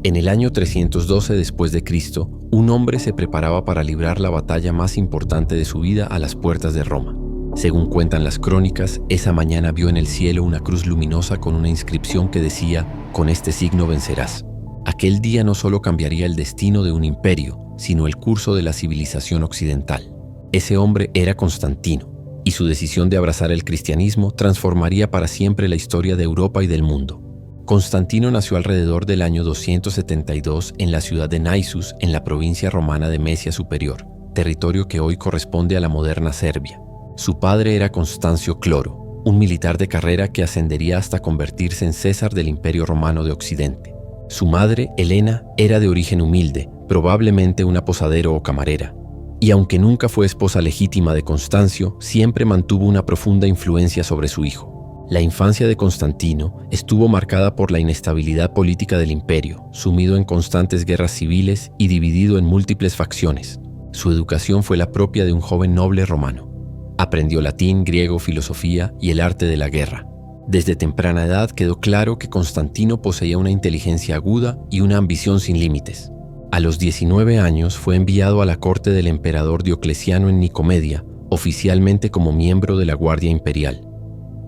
En el año 312 después de Cristo, un hombre se preparaba para librar la batalla más importante de su vida a las puertas de Roma. Según cuentan las crónicas, esa mañana vio en el cielo una cruz luminosa con una inscripción que decía: «Con este signo vencerás». Aquel día no solo cambiaría el destino de un imperio, sino el curso de la civilización occidental. Ese hombre era Constantino, y su decisión de abrazar el cristianismo transformaría para siempre la historia de Europa y del mundo. Constantino nació alrededor del año 272 en la ciudad de Naissus, en la provincia romana de Mesia Superior, territorio que hoy corresponde a la moderna Serbia. Su padre era Constancio Cloro, un militar de carrera que ascendería hasta convertirse en César del Imperio Romano de Occidente. Su madre, Helena, era de origen humilde, probablemente una posadero o camarera, y aunque nunca fue esposa legítima de Constancio, siempre mantuvo una profunda influencia sobre su hijo. La infancia de Constantino estuvo marcada por la inestabilidad política del imperio, sumido en constantes guerras civiles y dividido en múltiples facciones. Su educación fue la propia de un joven noble romano. Aprendió latín, griego, filosofía y el arte de la guerra. Desde temprana edad quedó claro que Constantino poseía una inteligencia aguda y una ambición sin límites. A los 19 años fue enviado a la corte del emperador Diocleciano en Nicomedia, oficialmente como miembro de la Guardia Imperial,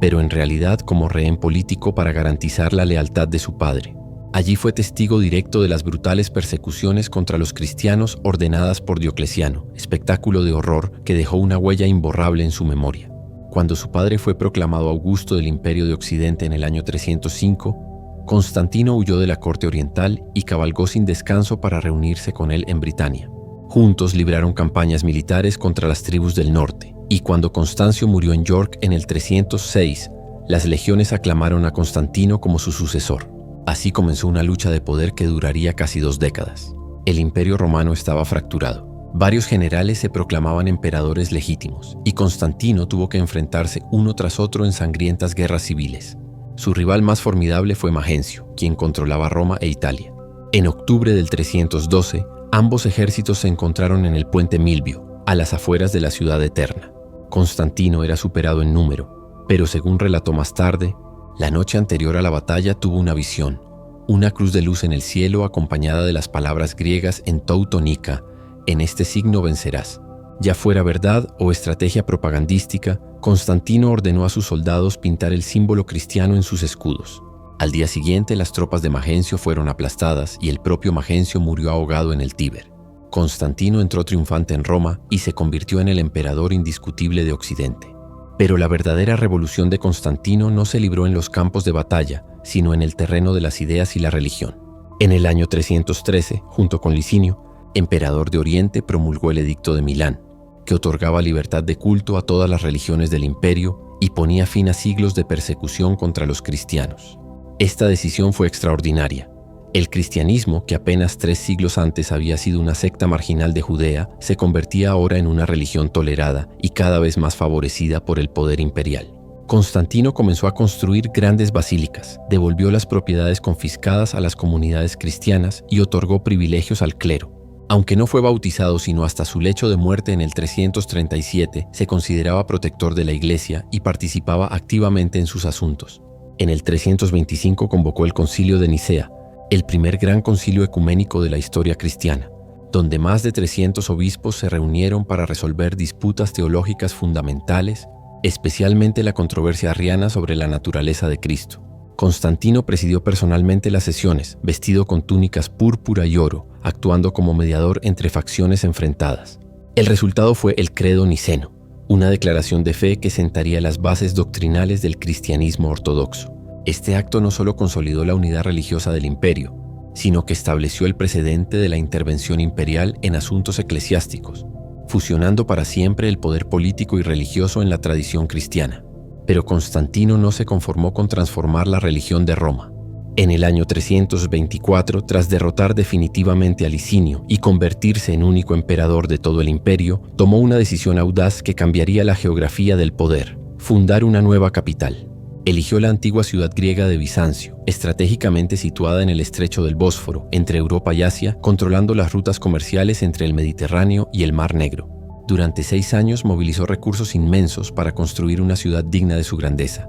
pero en realidad como rehén político para garantizar la lealtad de su padre. Allí fue testigo directo de las brutales persecuciones contra los cristianos ordenadas por Diocleciano, espectáculo de horror que dejó una huella imborrable en su memoria. Cuando su padre fue proclamado Augusto del Imperio de Occidente en el año 305, Constantino huyó de la corte oriental y cabalgó sin descanso para reunirse con él en Britania. Juntos libraron campañas militares contra las tribus del norte, y cuando Constancio murió en York en el 306, las legiones aclamaron a Constantino como su sucesor. Así comenzó una lucha de poder que duraría casi 2 décadas. El Imperio Romano estaba fracturado. Varios generales se proclamaban emperadores legítimos, y Constantino tuvo que enfrentarse uno tras otro en sangrientas guerras civiles. Su rival más formidable fue Magencio, quien controlaba Roma e Italia. En octubre del 312, ambos ejércitos se encontraron en el puente Milvio, a las afueras de la ciudad eterna. Constantino era superado en número, pero según relató más tarde, la noche anterior a la batalla tuvo una visión, una cruz de luz en el cielo acompañada de las palabras griegas en teutónica: «En este signo vencerás». Ya fuera verdad o estrategia propagandística, Constantino ordenó a sus soldados pintar el símbolo cristiano en sus escudos. Al día siguiente, las tropas de Magencio fueron aplastadas y el propio Magencio murió ahogado en el Tíber. Constantino entró triunfante en Roma y se convirtió en el emperador indiscutible de Occidente. Pero la verdadera revolución de Constantino no se libró en los campos de batalla, sino en el terreno de las ideas y la religión. En el año 313, junto con Licinio, emperador de Oriente, promulgó el Edicto de Milán, que otorgaba libertad de culto a todas las religiones del imperio y ponía fin a siglos de persecución contra los cristianos. Esta decisión fue extraordinaria. El cristianismo, que apenas 3 siglos antes había sido una secta marginal de Judea, se convertía ahora en una religión tolerada y cada vez más favorecida por el poder imperial. Constantino comenzó a construir grandes basílicas, devolvió las propiedades confiscadas a las comunidades cristianas y otorgó privilegios al clero. Aunque no fue bautizado sino hasta su lecho de muerte en el 337, se consideraba protector de la Iglesia y participaba activamente en sus asuntos. En el 325 convocó el Concilio de Nicea, el primer gran concilio ecuménico de la historia cristiana, donde más de 300 obispos se reunieron para resolver disputas teológicas fundamentales, especialmente la controversia arriana sobre la naturaleza de Cristo. Constantino presidió personalmente las sesiones, vestido con túnicas púrpura y oro, actuando como mediador entre facciones enfrentadas. El resultado fue el Credo Niceno, una declaración de fe que sentaría las bases doctrinales del cristianismo ortodoxo. Este acto no solo consolidó la unidad religiosa del imperio, sino que estableció el precedente de la intervención imperial en asuntos eclesiásticos, fusionando para siempre el poder político y religioso en la tradición cristiana. Pero Constantino no se conformó con transformar la religión de Roma. En el año 324, tras derrotar definitivamente a Licinio y convertirse en único emperador de todo el imperio, tomó una decisión audaz que cambiaría la geografía del poder: fundar una nueva capital. Eligió la antigua ciudad griega de Bizancio, estratégicamente situada en el estrecho del Bósforo, entre Europa y Asia, controlando las rutas comerciales entre el Mediterráneo y el Mar Negro. Durante 6 años movilizó recursos inmensos para construir una ciudad digna de su grandeza: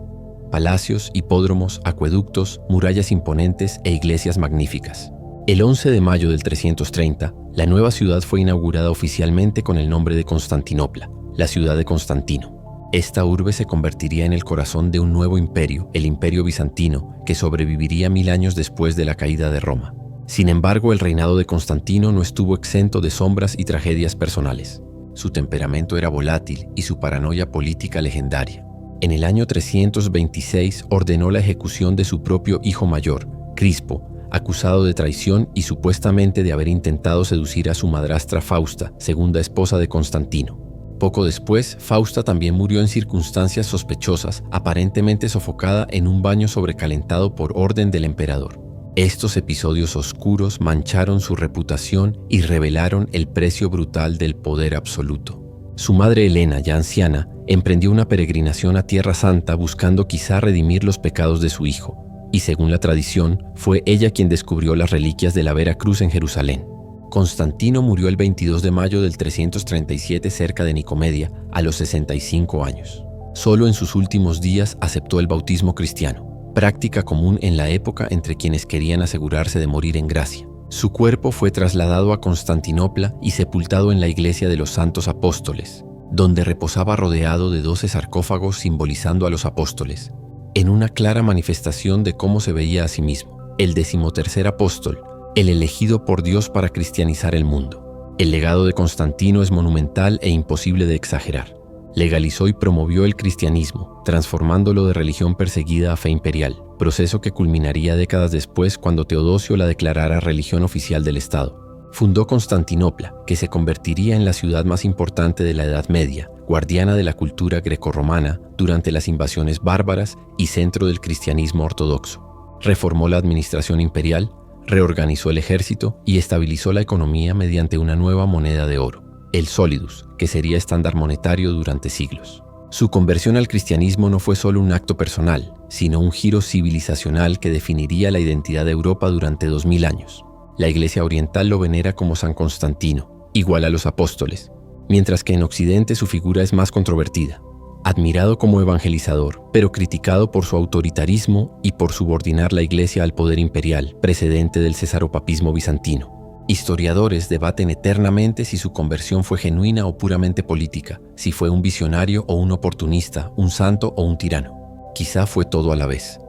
palacios, hipódromos, acueductos, murallas imponentes e iglesias magníficas. El 11 de mayo del 330, la nueva ciudad fue inaugurada oficialmente con el nombre de Constantinopla, la ciudad de Constantino. Esta urbe se convertiría en el corazón de un nuevo imperio, el Imperio Bizantino, que sobreviviría 1000 años después de la caída de Roma. Sin embargo, el reinado de Constantino no estuvo exento de sombras y tragedias personales. Su temperamento era volátil y su paranoia política legendaria. En el año 326 ordenó la ejecución de su propio hijo mayor, Crispo, acusado de traición y supuestamente de haber intentado seducir a su madrastra Fausta, segunda esposa de Constantino. Poco después, Fausta también murió en circunstancias sospechosas, aparentemente sofocada en un baño sobrecalentado por orden del emperador. Estos episodios oscuros mancharon su reputación y revelaron el precio brutal del poder absoluto. Su madre Helena, ya anciana, emprendió una peregrinación a Tierra Santa buscando quizá redimir los pecados de su hijo, y según la tradición, fue ella quien descubrió las reliquias de la Vera Cruz en Jerusalén. Constantino murió el 22 de mayo del 337 cerca de Nicomedia, a los 65 años. Solo en sus últimos días aceptó el bautismo cristiano, práctica común en la época entre quienes querían asegurarse de morir en gracia. Su cuerpo fue trasladado a Constantinopla y sepultado en la iglesia de los Santos Apóstoles, donde reposaba rodeado de 12 sarcófagos simbolizando a los apóstoles, en una clara manifestación de cómo se veía a sí mismo, el 13º apóstol, el elegido por Dios para cristianizar el mundo. El legado de Constantino es monumental e imposible de exagerar. Legalizó y promovió el cristianismo, transformándolo de religión perseguida a fe imperial, proceso que culminaría décadas después cuando Teodosio la declarara religión oficial del Estado. Fundó Constantinopla, que se convertiría en la ciudad más importante de la Edad Media, guardiana de la cultura grecorromana durante las invasiones bárbaras y centro del cristianismo ortodoxo. Reformó la administración imperial, reorganizó el ejército y estabilizó la economía mediante una nueva moneda de oro, el solidus, que sería estándar monetario durante siglos. Su conversión al cristianismo no fue solo un acto personal, sino un giro civilizacional que definiría la identidad de Europa durante 2000 años. La Iglesia Oriental lo venera como San Constantino, igual a los apóstoles, mientras que en Occidente su figura es más controvertida. Admirado como evangelizador, pero criticado por su autoritarismo y por subordinar la Iglesia al poder imperial, precedente del cesaropapismo bizantino. Historiadores debaten eternamente si su conversión fue genuina o puramente política, si fue un visionario o un oportunista, un santo o un tirano. Quizá fue todo a la vez,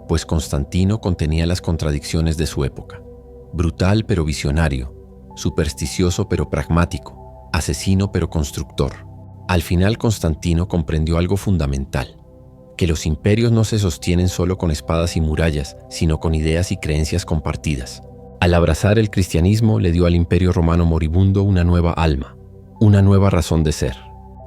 pues Constantino contenía las contradicciones de su época. Brutal pero visionario, supersticioso pero pragmático, asesino pero constructor. Al final Constantino comprendió algo fundamental, que los imperios no se sostienen solo con espadas y murallas, sino con ideas y creencias compartidas. Al abrazar el cristianismo le dio al imperio romano moribundo una nueva alma, una nueva razón de ser.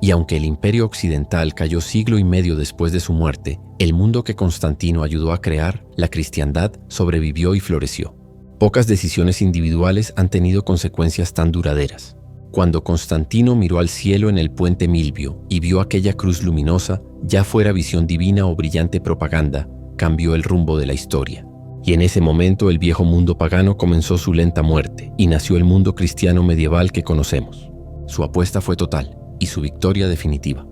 Y aunque el imperio occidental cayó siglo y medio después de su muerte, el mundo que Constantino ayudó a crear, la cristiandad, sobrevivió y floreció. Pocas decisiones individuales han tenido consecuencias tan duraderas. Cuando Constantino miró al cielo en el puente Milvio y vio aquella cruz luminosa, ya fuera visión divina o brillante propaganda, cambió el rumbo de la historia. Y en ese momento el viejo mundo pagano comenzó su lenta muerte y nació el mundo cristiano medieval que conocemos. Su apuesta fue total y su victoria definitiva.